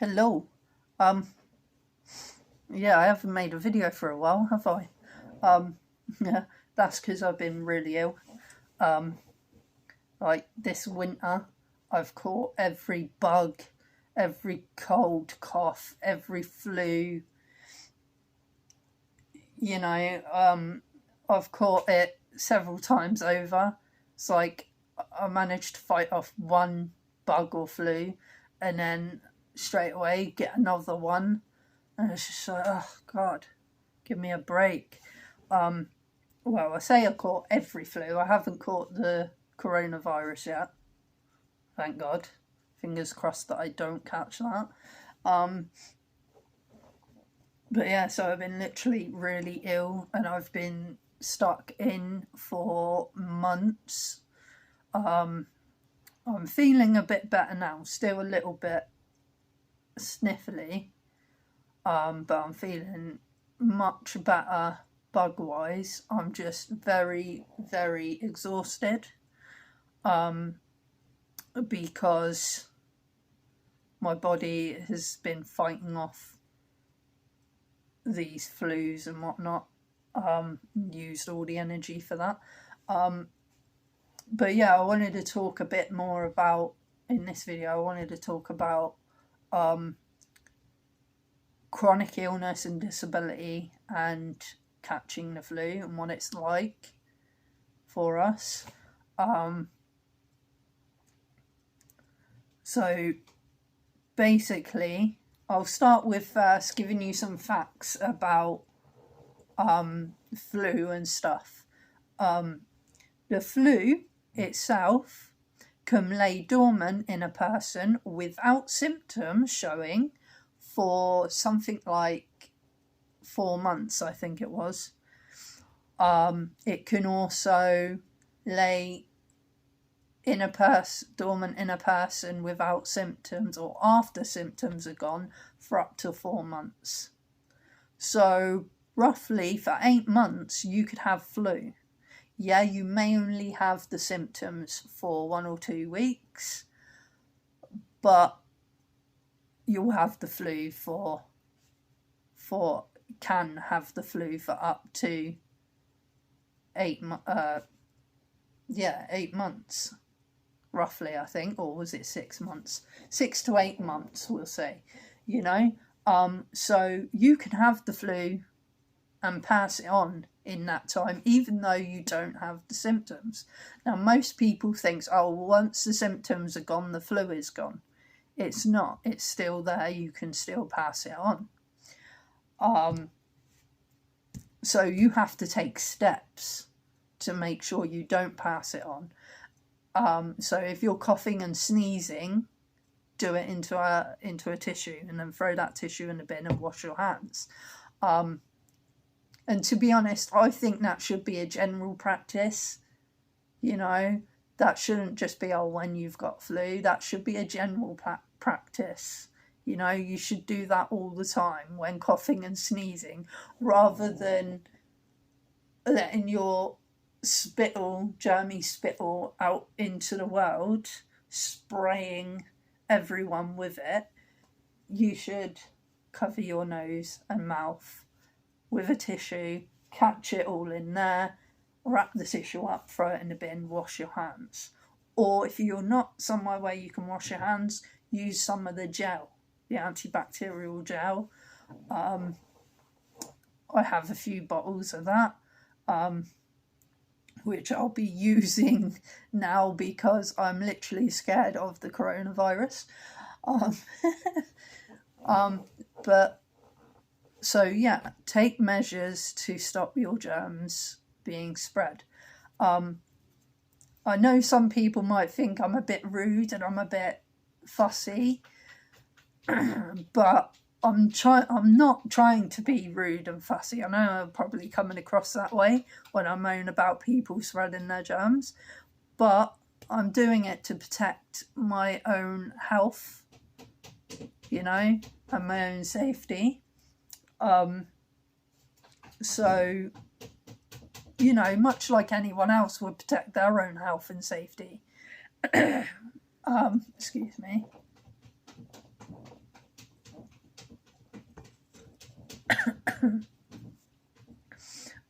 Hello. Um, yeah, I haven't made a video for a while, have I? Yeah, that's because I've been really ill. Um, like this winter, I've caught every bug, every cold, cough, every flu. You know, I've caught it several times over. It's like I managed to fight off one bug or flu, and then straight away get another one. And it's just like, oh God, give me a break. Um, well, I say I caught every flu. I haven't caught the coronavirus yet. Thank God. Fingers crossed that I don't catch that. Um, but yeah, so I've been literally really ill and I've been stuck in for months. Um, I'm feeling a bit better now, still a little bit sniffly, but I'm feeling much better bug wise. I'm just very, very exhausted because my body has been fighting off these flus and whatnot. Used all the energy for that. But yeah, I wanted to talk a bit more about, in this video, I wanted to talk about chronic illness and disability and catching the flu and what it's like for us. So basically, I'll start with first giving you some facts about flu and stuff. The flu itself can lay dormant in a person without symptoms showing for something like 4 months, I think it was. It can also lay dormant in a person without symptoms or after symptoms are gone for up to 4 months. So roughly for 8 months you could have flu. Yeah, you may only have the symptoms for 1 or 2 weeks, but you'll have the flu can have the flu for up to 8 months, roughly, I think, or was it 6 months? 6 to 8 months, we'll say, so you can have the flu and pass it on in that time, even though you don't have the symptoms. Now, most people think, oh, once the symptoms are gone, the flu is gone. It's not. It's still there. You can still pass it on. So you have to take steps to make sure you don't pass it on. So if you're coughing and sneezing, do it into a tissue and then throw that tissue in the bin and wash your hands. And to be honest, I think that should be a general practice. That shouldn't just be, oh, when you've got flu. That should be a general practice. You should do that all the time when coughing and sneezing, rather than letting your germy spittle out into the world, spraying everyone with it. You should cover your nose and mouth with a tissue, catch it all in there, wrap the tissue up, throw it in the bin, wash your hands. Or if you're not somewhere where you can wash your hands, use some of the gel, the antibacterial gel. I have a few bottles of that, which I'll be using now because I'm literally scared of the coronavirus. But so yeah, take measures to stop your germs being spread. I know some people might think I'm a bit rude and I'm a bit fussy, but I'm not trying to be rude and fussy. I know I'm probably coming across that way when I moan about people spreading their germs, but I'm doing it to protect my own health, and my own safety. So, much like anyone else would protect their own health and safety. Excuse me.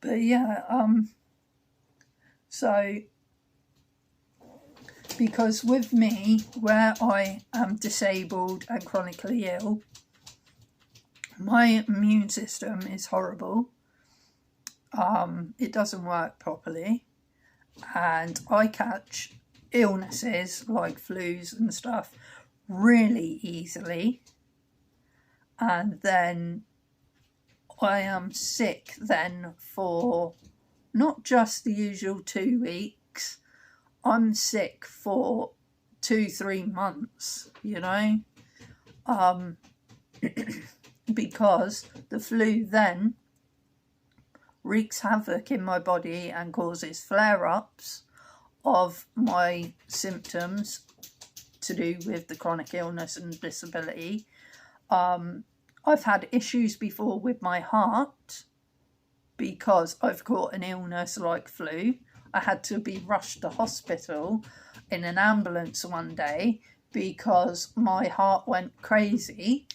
But yeah, so because with me, where I am disabled and chronically ill, my immune system is horrible. It doesn't work properly, and I catch illnesses like flus and stuff really easily, and then I am sick then for not just the usual 2 weeks, I'm sick for 2-3 months, you know, because the flu then wreaks havoc in my body and causes flare-ups of my symptoms to do with the chronic illness and disability. I've had issues before with my heart because I've caught an illness like flu. I had to be rushed to hospital in an ambulance one day because my heart went crazy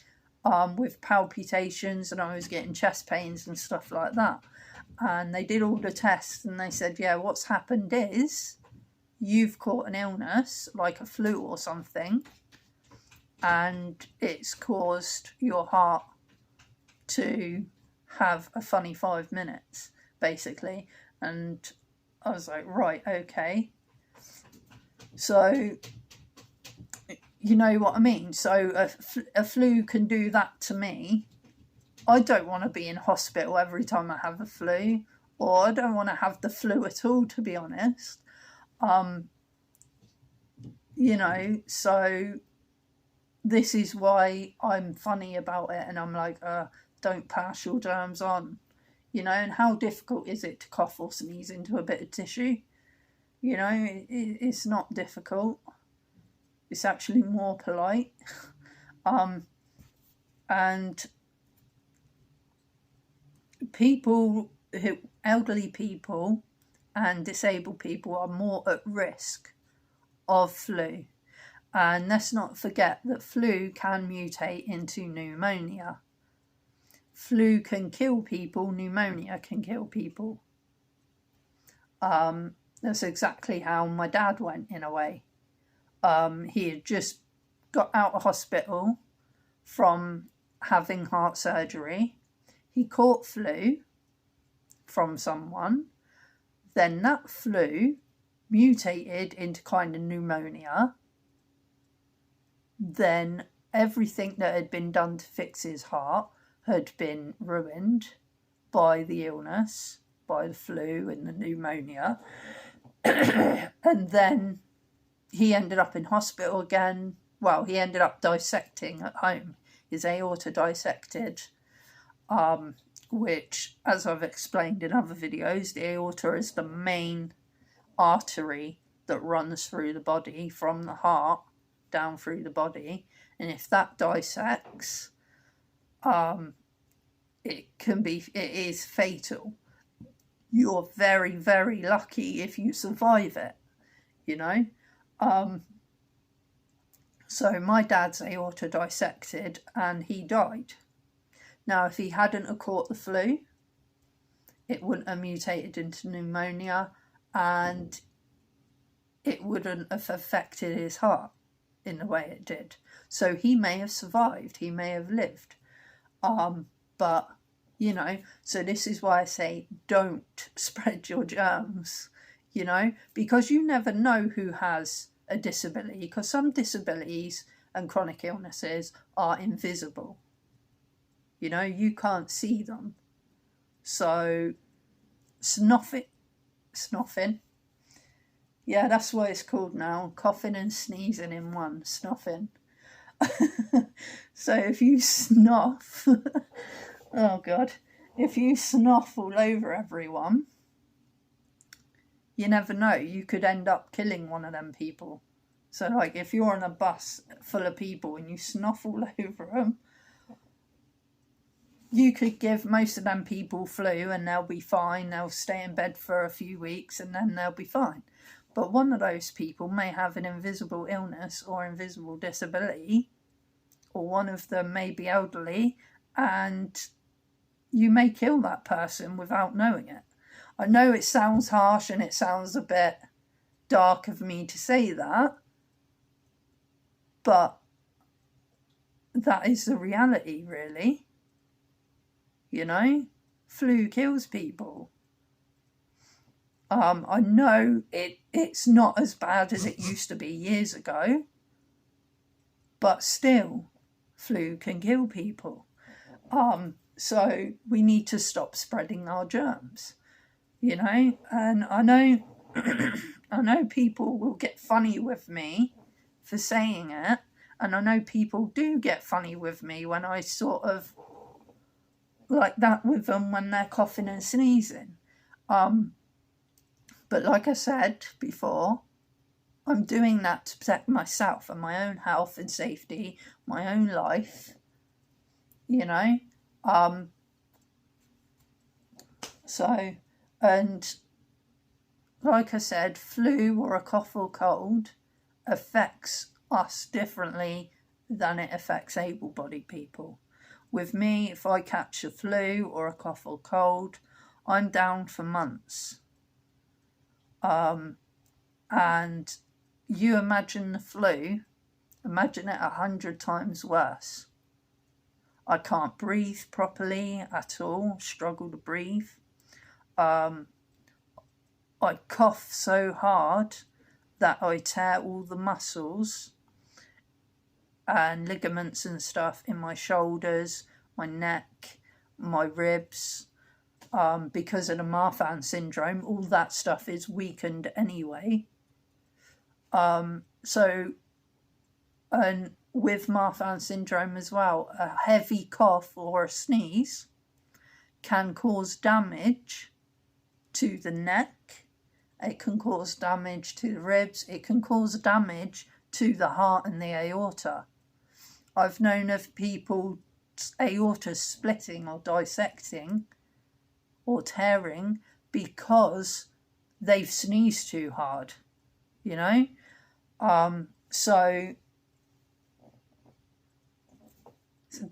with palpitations, and I was getting chest pains and stuff like that. And they did all the tests and they said, yeah, what's happened is you've caught an illness like a flu or something, and it's caused your heart to have a funny 5 minutes, basically. And I was like, right, okay. So, you know what I mean? So a flu can do that to me. I don't want to be in hospital every time I have a flu, or I don't want to have the flu at all, to be honest. You know, so this is why I'm funny about it, and I'm like, don't pass your germs on, you know. And how difficult is it to cough or sneeze into a bit of tissue? You know, it's not difficult. It's actually more polite. And elderly people and disabled people are more at risk of flu. And let's not forget that flu can mutate into pneumonia. Flu can kill people, pneumonia can kill people. That's exactly how my dad went, in a way. He had just got out of hospital from having heart surgery. He caught flu from someone. Then that flu mutated into kind of pneumonia. Then everything that had been done to fix his heart had been ruined by the illness, by the flu and the pneumonia. And then he ended up in hospital again. Well, he ended up dissecting at home. His aorta dissected, which, as I've explained in other videos, the aorta is the main artery that runs through the body from the heart down through the body. And if that dissects, it is fatal. You're very, very lucky if you survive it, you know. So my dad's aorta dissected and he died. Now, if he hadn't have caught the flu, it wouldn't have mutated into pneumonia, and it wouldn't have affected his heart in the way it did. So he may have survived, he may have lived. But, you know, so this is why I say don't spread your germs, you know, because you never know who has a disability, because some disabilities and chronic illnesses are invisible. You know, you can't see them. So snoffing. Yeah, that's what it's called now. Coughing and sneezing in one. Snoffing. So if you snuff, oh God, if you snuff all over everyone, you never know. You could end up killing one of them people. So like if you're on a bus full of people and you snuff all over them, you could give most of them people flu and they'll be fine. They'll stay in bed for a few weeks and then they'll be fine. But one of those people may have an invisible illness or invisible disability, or one of them may be elderly and you may kill that person without knowing it. I know it sounds harsh and it sounds a bit dark of me to say that, but that is the reality, really. You know, flu kills people. I know it's not as bad as it used to be years ago, but still, flu can kill people. So we need to stop spreading our germs, you know. And I know, I know people will get funny with me for saying it, and I know people do get funny with me when I sort of like that with them when they're coughing and sneezing. But like I said before, I'm doing that to protect myself and my own health and safety, my own life, you know. So, and like I said, flu or a cough or cold affects us differently than it affects able-bodied people. With me, if I catch a flu or a cough or cold, I'm down for months. And you imagine the flu, imagine it 100 times worse. I can't breathe properly at all, struggle to breathe. I cough so hard that I tear all the muscles and ligaments and stuff in my shoulders, my neck, my ribs. Because of the Marfan syndrome, all that stuff is weakened anyway. So, and with Marfan syndrome as well, a heavy cough or a sneeze can cause damage to the neck, it can cause damage to the ribs, it can cause damage to the heart and the aorta. I've known of people aorta splitting or dissecting or tearing because they've sneezed too hard, you know. So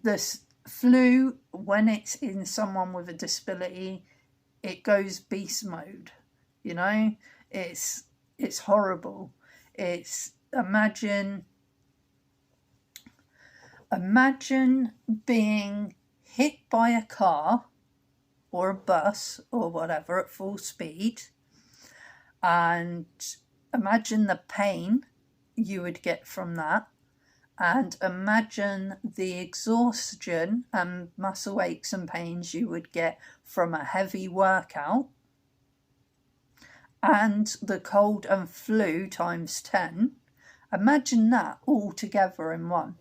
this flu, when it's in someone with a disability, it goes beast mode, you know. It's horrible. It's imagine being hit by a car or a bus or whatever at full speed, and imagine the pain you would get from that, and imagine the exhaustion and muscle aches and pains you would get from a heavy workout, and the cold and flu times 10. Imagine that all together in one.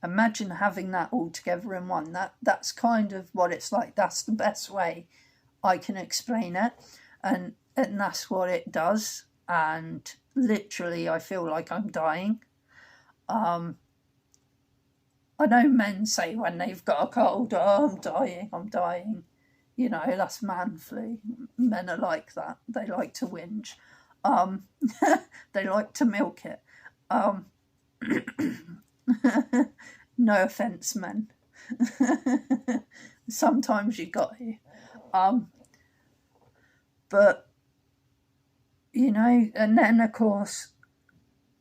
Imagine having that all together in one. That's kind of what it's like. That's the best way I can explain it. And that's what it does. And literally, I feel like I'm dying. I know men say when they've got a cold, oh, I'm dying. You know, that's man flu. Men are like that. They like to whinge. They like to milk it. No offence, men. Sometimes you got to. But, you know, and then of course,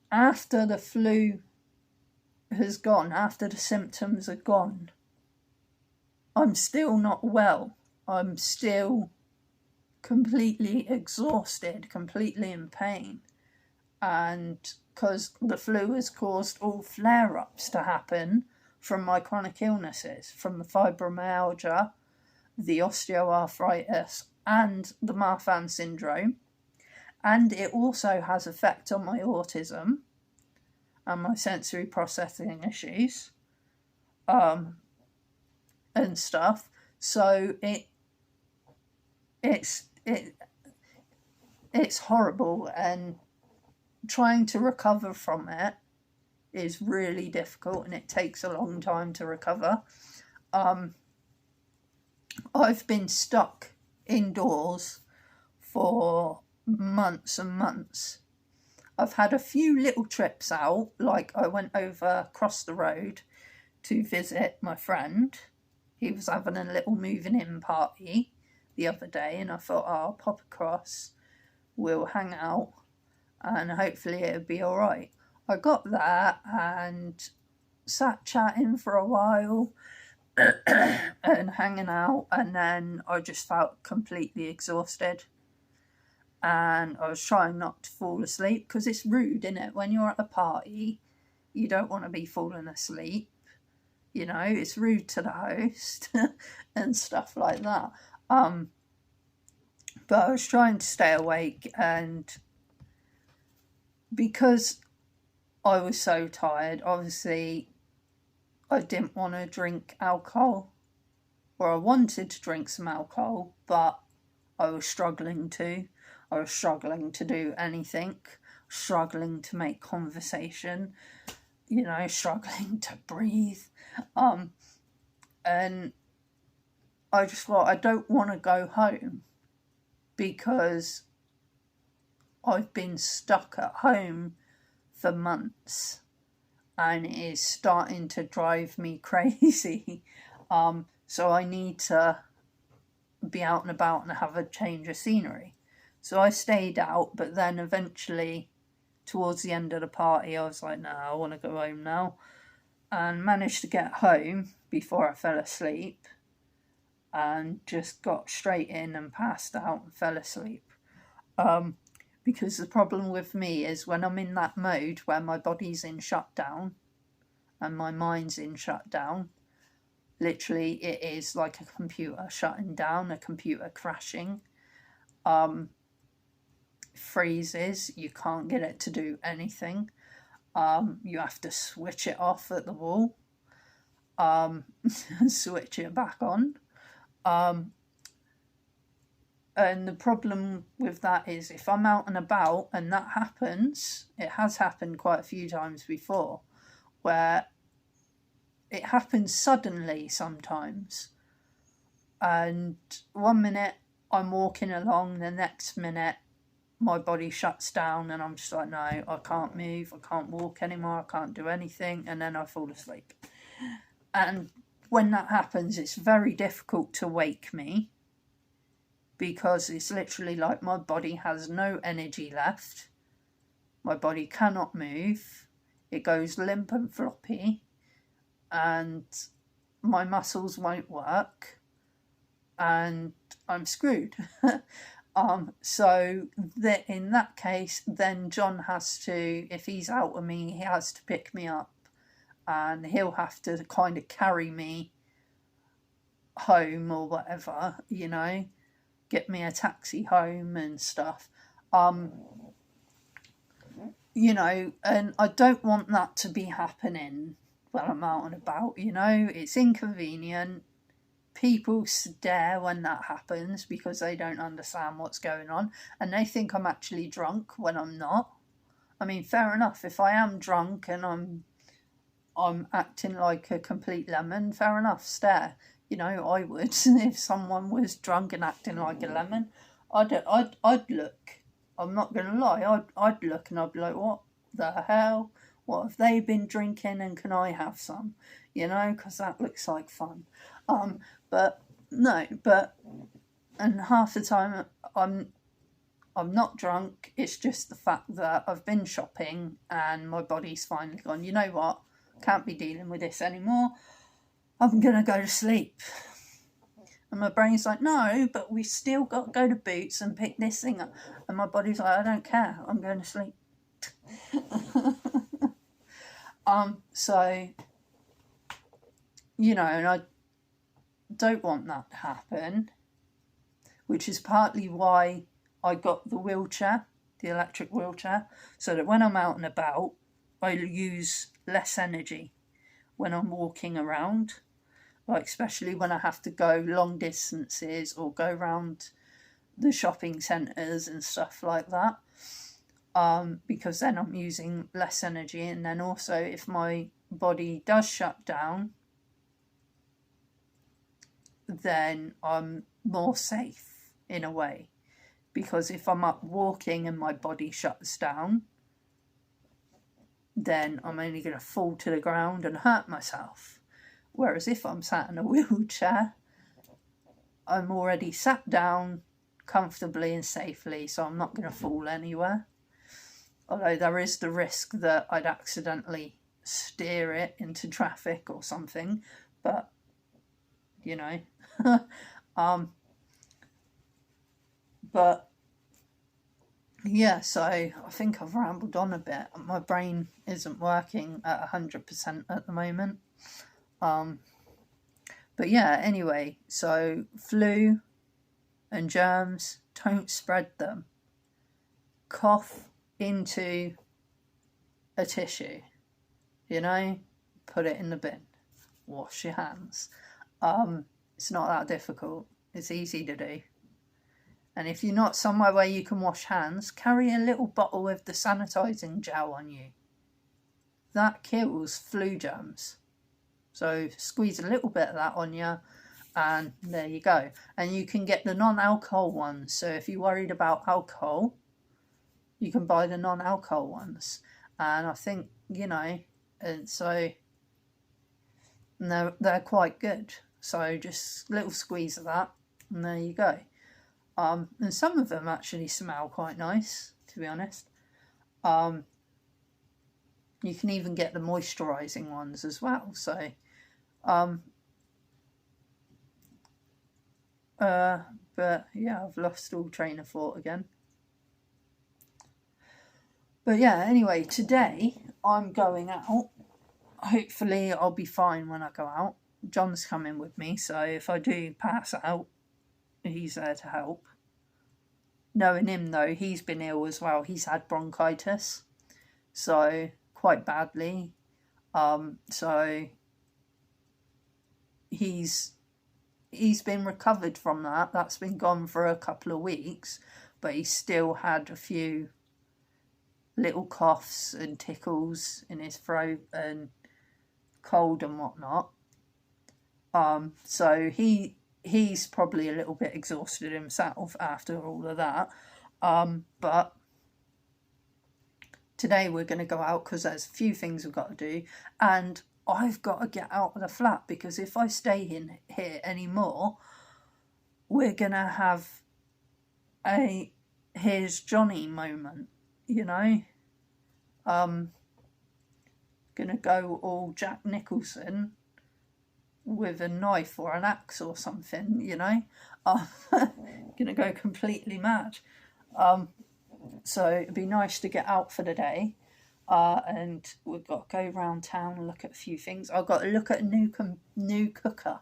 after the flu has gone, after the symptoms are gone, I'm still not well. I'm still completely exhausted, completely in pain. And because the flu has caused all flare-ups to happen from my chronic illnesses, from the fibromyalgia, the osteoarthritis, and the Marfan syndrome. And it also has effect on my autism and my sensory processing issues, and stuff. So it's horrible, and trying to recover from it is really difficult, and it takes a long time to recover. I've been stuck indoors for months and months. I've had a few little trips out, like I went over across the road to visit my friend. he was having a little moving in party the other day, and I thought, oh, I'll pop across, we'll hang out, and hopefully it'll be alright. I got there and sat chatting for a while and hanging out, and then I just felt completely exhausted. And I was trying not to fall asleep, because it's rude, isn't it? When you're at a party, you don't want to be falling asleep. You know, it's rude to the host and stuff like that. But I was trying to stay awake, and because I was so tired, obviously I didn't want to drink alcohol, or I wanted to drink some alcohol, but I was struggling to. I was struggling to do anything, struggling to make conversation, you know, struggling to breathe. And I just thought, I don't want to go home, because I've been stuck at home for months and it is starting to drive me crazy. So I need to be out and about and have a change of scenery. So I stayed out, but then eventually, towards the end of the party, I was like, no, I want to go home now. And managed to get home before I fell asleep, and just got straight in and passed out and fell asleep. Because the problem with me is when I'm in that mode where my body's in shutdown and my mind's in shutdown, literally it is like a computer shutting down, a computer crashing. Freezes, you can't get it to do anything. You have to switch it off at the wall, switch it back on. And the problem with that is, if I'm out and about and that happens, it has happened quite a few times before, where it happens suddenly sometimes. And 1 minute I'm walking along, the next minute my body shuts down and I'm just like, no, I can't move, I can't walk anymore, I can't do anything, and then I fall asleep. And when that happens, it's very difficult to wake me, because it's literally like my body has no energy left. My body cannot move. It goes limp and floppy, and my muscles won't work, and I'm screwed. So that in that case, then John has to, if he's out with me, he has to pick me up, and he'll have to kind of carry me home or whatever, you know, get me a taxi home and stuff. You know, and I don't want that to be happening when I'm out and about, you know. It's inconvenient. People stare when that happens because they don't understand what's going on, and they think I'm actually drunk when I'm not. I mean, fair enough, if I am drunk and I'm acting like a complete lemon, fair enough, stare. You know, I would. If someone was drunk and acting like a lemon, I'd look. I'm not going to lie. I'd look and I'd be like, what the hell? What have they been drinking, and can I have some? You know, because that looks like fun. But no, and half the time I'm not drunk. It's just the fact that I've been shopping and my body's finally gone, you know what? Can't be dealing with this anymore. I'm going to go to sleep. And my brain's like, no, but we still got to go to Boots and pick this thing up. And my body's like, I don't care. I'm going to sleep. So, you know, and I don't want that to happen, which is partly why I got the wheelchair, the electric wheelchair, so that when I'm out and about, I use less energy when I'm walking around, like especially when I have to go long distances or go around the shopping centres and stuff like that, because then I'm using less energy. And then also, if my body does shut down, then I'm more safe in a way, because if I'm up walking and my body shuts down, then I'm only going to fall to the ground and hurt myself. Whereas if I'm sat in a wheelchair, I'm already sat down comfortably and safely, so I'm not going to fall anywhere. Although there is the risk that I'd accidentally steer it into traffic or something, but you know. But yeah, so I think I've rambled on a bit. My brain isn't working at 100% at the moment. But yeah, anyway, so flu and germs, don't spread them. Cough into a tissue, put it in the bin, wash your hands. It's not that difficult. It's easy to do. And if you're not somewhere where you can wash hands, carry a little bottle with the sanitizing gel on you. That kills flu germs. So squeeze a little bit of that on you, and there you go. And you can get the non-alcohol ones. So if you're worried about alcohol, you can buy the non-alcohol ones. And I think, and so they're quite good. So just a little squeeze of that, and there you go. And some of them actually smell quite nice, to be honest. You can even get the moisturising ones as well. So, but yeah, I've lost all train of thought again. But yeah, anyway, today I'm going out. Hopefully I'll be fine when I go out. John's coming with me, so if I do pass out, he's there to help. Knowing him though, he's been ill as well. He's had bronchitis, so quite badly. So he's been recovered from that. That's been gone for a couple of weeks, but he's still had a few little coughs and tickles in his throat and cold and whatnot. So he's probably a little bit exhausted himself after all of that. But today we're going to go out because there's a few things we've got to do, and I've got to get out of the flat, because if I stay in here anymore, we're going to have a here's Johnny moment, Going to go all Jack Nicholson with a knife or an axe or something, Gonna go completely mad. So it'd be nice to get out for the day, and we've got to go around town and look at a few things. I've got to look at a new cooker,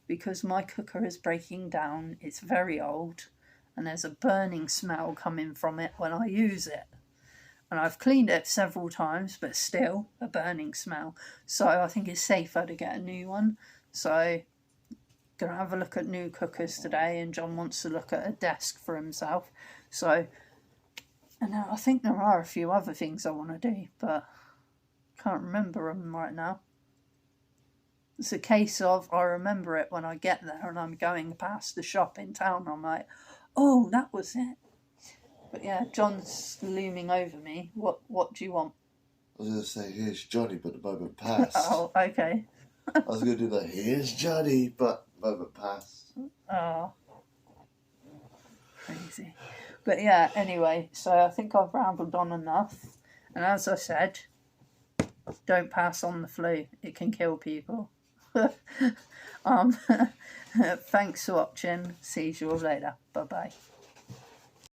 because my cooker is breaking down. It's very old, and there's a burning smell coming from it when I use it. And I've cleaned it several times, but still a burning smell. So I think it's safer to get a new one. So going to have a look at new cookers today, and John wants to look at a desk for himself. So, and I think there are a few other things I want to do, but can't remember them right now. It's a case of I remember it when I get there and I'm going past the shop in town. I'm like, oh, that was it. But yeah, John's looming over me. What do you want? I was going to say, here's Johnny, but the moment passed. Oh, okay. I was going to do that, here's Johnny, but the moment passed. Oh. Crazy. But yeah, anyway, so I think I've rambled on enough. And as I said, don't pass on the flu. It can kill people. Thanks for watching. See you all later. Bye-bye.